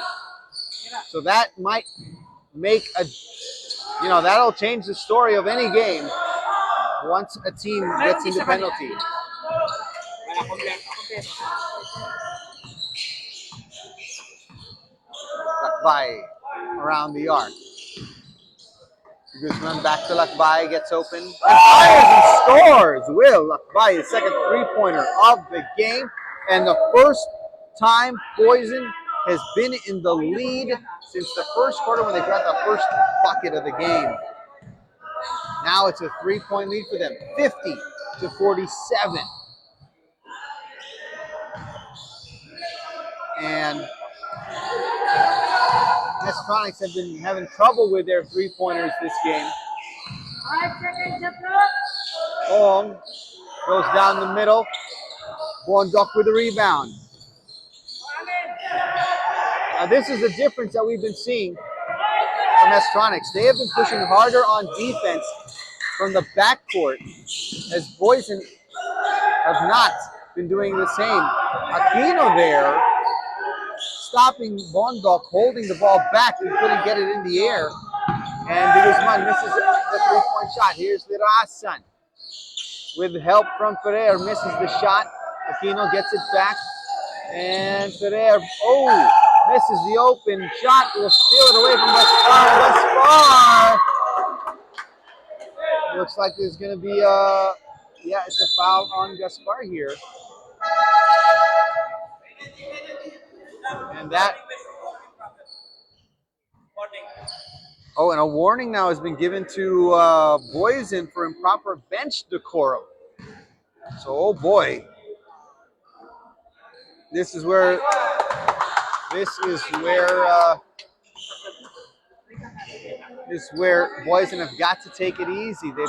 So that might make that'll change the story of any game once a team gets into penalty. Lakbay around the arc. Guzman back to Lakbay, gets open, and fires and scores! Will Lakbay, his second three-pointer of the game, and the first time Boysen has been in the lead since the first quarter when they got the first bucket of the game. Now it's a 3-point lead for them, 50-47. And Tronix have been having trouble with their three-pointers this game. Ong goes down the middle. Bondok with the rebound. Now this is the difference that we've been seeing from Tronix. They have been pushing harder on defense from the backcourt as Boysen have not been doing the same. Aquino there, stopping Bondok, holding the ball back. He couldn't get it in the air. And Guzman misses the three-point shot. Here's Lirasan. With help from Ferrer, misses the shot. Aquino gets it back. And Ferrer, misses the open shot. Will steal it away from Gaspar. Looks like there's going to be it's a foul on Gaspar here. And that. And a warning now has been given to Boysen for improper bench decorum. So, oh boy. This is where Boysen have got to take it easy. They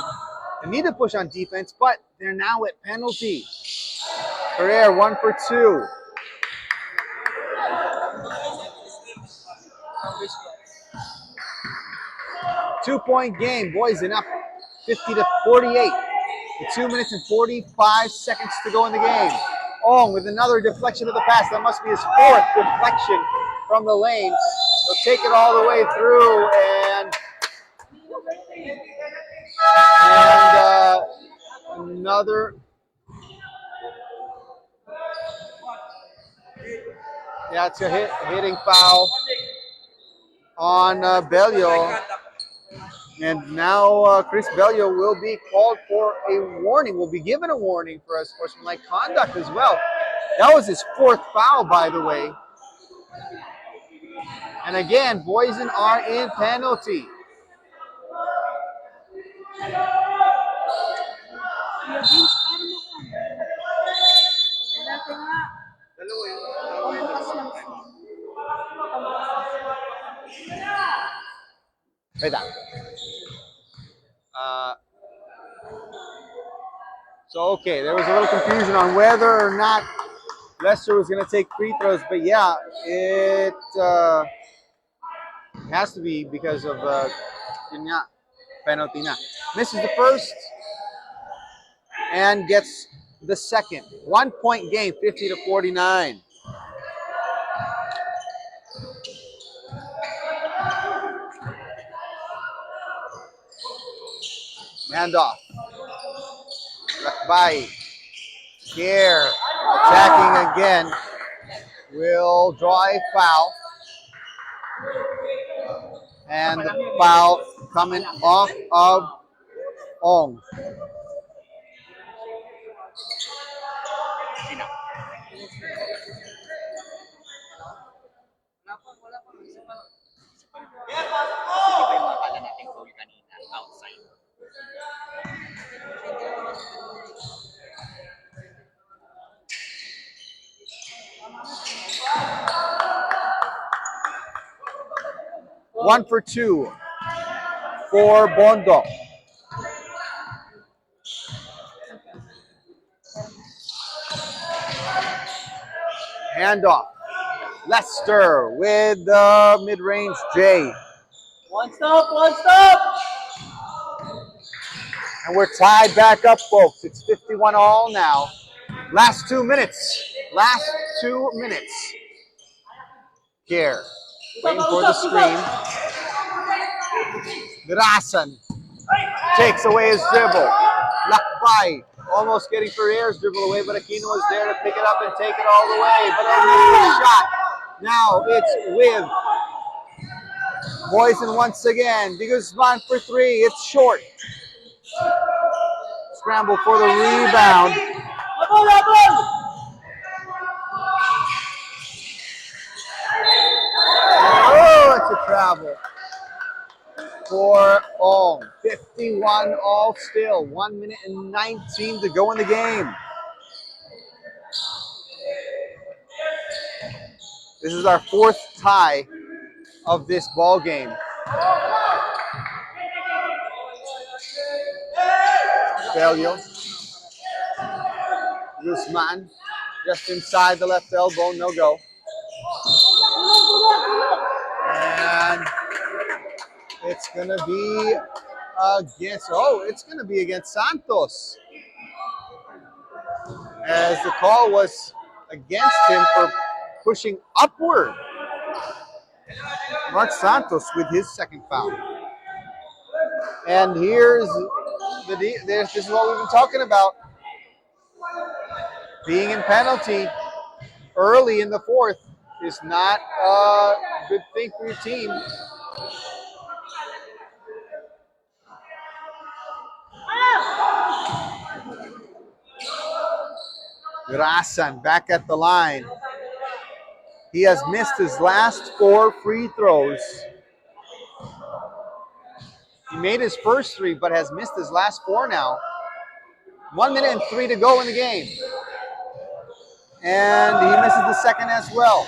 need to push on defense, but they're now at penalty. Ferrer 1 for 2. Two-point game. Boysen up 50-48. 2 minutes and 45 seconds to go in the game. With another deflection of the pass. That must be his 4th deflection from the lane. He'll take it all the way through and another. Yeah, it's a hitting foul on Bellio. And now Chris Bellio will be called for a warning, will be given a warning for unsportsmanlike conduct as well. That was his 4th foul, by the way. And again, Boysen are in penalty. Okay, there was a little confusion on whether or not Lester was going to take free throws, but yeah, it has to be because of penalty na. Misses the first and gets the second. 1-point game, 50-49. Handoff. Lakbay. Here, attacking again. Will draw a foul. And the foul coming off of Ong. One for two for Bondo. Handoff. Lester with the mid-range J. One stop! And we're tied back up, folks. It's 51 all now. Last 2 minutes. Last 2 minutes. Here. Waiting for the screen. Grasan takes away his dribble. Lakbay almost getting Ferrer's dribble away, but Aquino was there to pick it up and take it all the way. But only a shot. Now it's with Boysen once again. De Guzman for three. It's short. Scramble for the rebound. Oh, it's a travel for Ong. 51 all still. 1 minute and 19 to go in the game. This is our fourth tie of this ball game. Belio. Guzman just inside the left elbow, no go. And it's gonna be against Santos. As the call was against him for pushing upward. Mark Santos with his second foul. And this is what we've been talking about. Being in penalty early in the fourth is not a good thing for your team. Grasan back at the line. He has missed his last 4 free throws. He made his first 3, but has missed his last 4 now. 1 minute and 3 to go in the game. And he misses the second as well.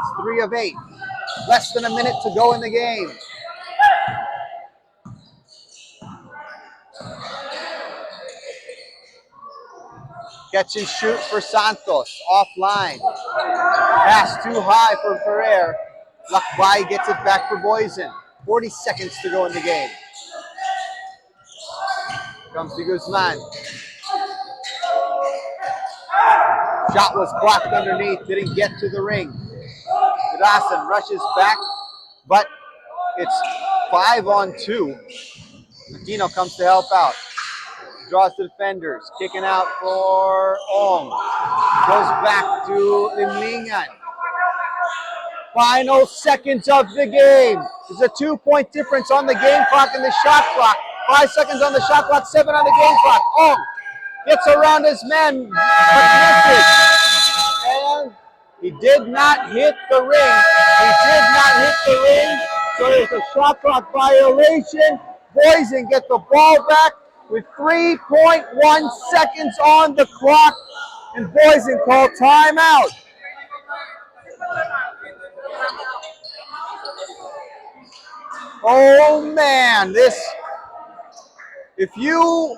It's 3 of 8. Less than a minute to go in the game. Catch and shoot for Santos. Offline. Pass too high for Ferrer. Lakbay gets it back for Boysen. 40 seconds to go in the game. Comes to Guzman. Shot was blocked underneath. Didn't get to the ring. Grasan rushes back, but it's 5-on-2. Aquino comes to help out. Draws the defenders. Kicking out for Ong. Goes back to Limlingan. Final seconds of the game. There's a 2-point difference on the game clock and the shot clock. 5 seconds on the shot clock, 7 on the game clock. Ong gets around his men, but misses. And he did not hit the ring. So there's a shot clock violation. Boysen get the ball back with 3.1 seconds on the clock. And Boysen called timeout. Oh man, if you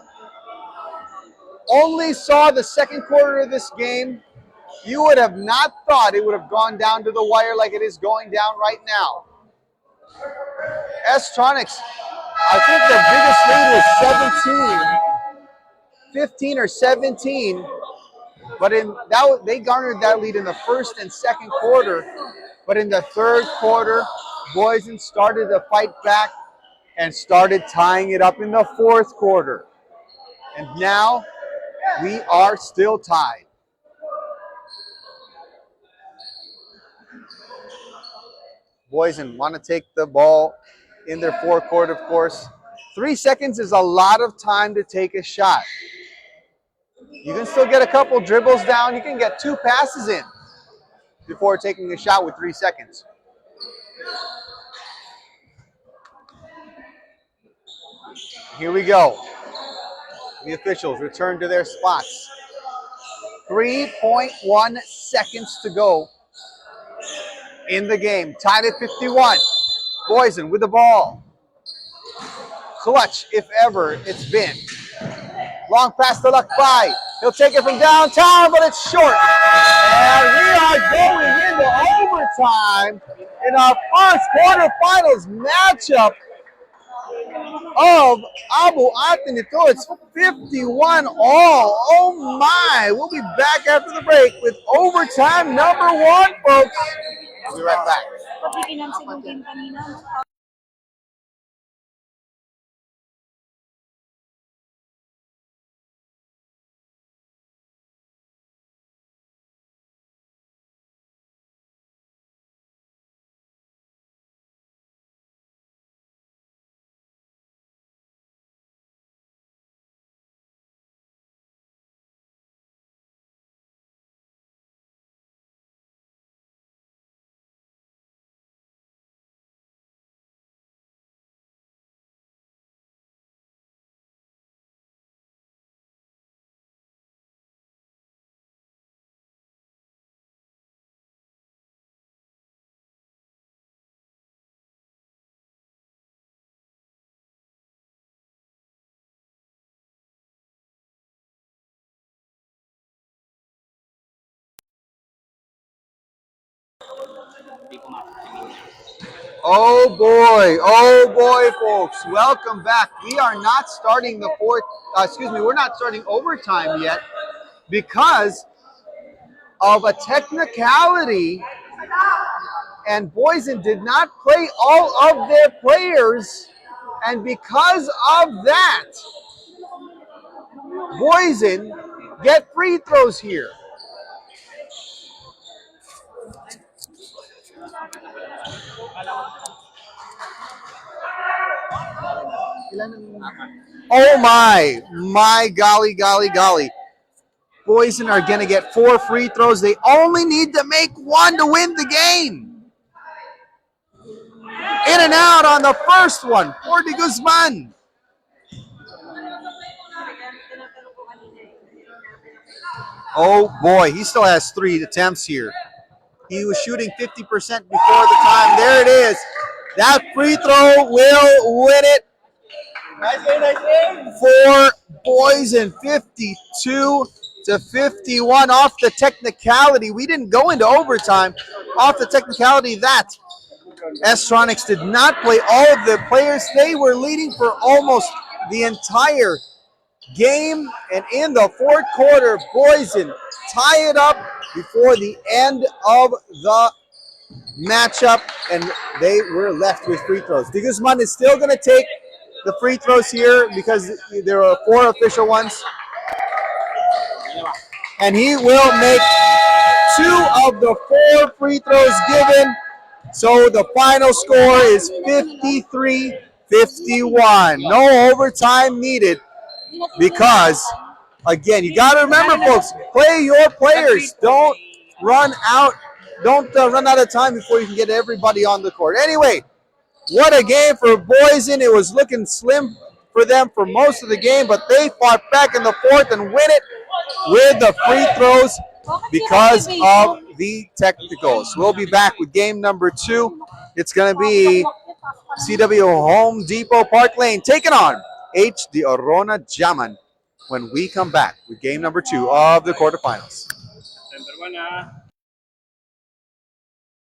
only saw the second quarter of this game, you would have not thought it would have gone down to the wire like it is going down right now. Tronix, I think the biggest lead was 15 or 17, but they garnered that lead in the first and second quarter. But in the third quarter, Boysen started to fight back and started tying it up in the fourth quarter. And now we are still tied. Boysen want to take the ball in their forecourt, of course. 3 seconds is a lot of time to take a shot. You can still get a couple dribbles down. You can get 2 passes in before taking a shot with 3 seconds. Here we go. The officials return to their spots. 3.1 seconds to go in the game. Tied at 51. Boysen with the ball. Clutch, if ever it's been. Long pass to Lakpai. He'll take it from downtown, but it's short. And we are going into overtime in our first quarterfinals matchup of Abu Atenito. It's 51 all. Oh my. We'll be back after the break with overtime number 1, folks. We'll be right back. Oh boy, folks. Welcome back. We are not starting the we're not starting overtime yet because of a technicality, and Boysen did not play all of their players, and because of that, Boysen get free throws here. Oh my golly. Boysen are going to get 4 free throws. They only need to make 1 to win the game. In and out on the first one for De Guzman. Oh boy, he still has 3 attempts here. He was shooting 50% before the time. There it is. That free throw will win it for Boysen. 52 to 51 off the technicality. We didn't go into overtime. Off the technicality that Tronix did not play all of their players. They were leading for almost the entire game, and in the fourth quarter, Boysen tie it up before the end of the matchup, and they were left with free throws. De Guzman is still going to take the free throws here because there are 4 official ones, and he will make 2 of the 4 free throws given. So the final score is 53-51. No overtime needed because, again, you got to remember, folks, play your players. Don't run out. Don't run out of time before you can get everybody on the court. Anyway, what a game for Boysen. It was looking slim for them for most of the game, but they fought back in the fourth and win it with the free throws because of the technicals. We'll be back with game number 2. It's going to be CW Home Depot Park Lane taking on HD Arona Jaman when we come back with game number 2 of the quarterfinals.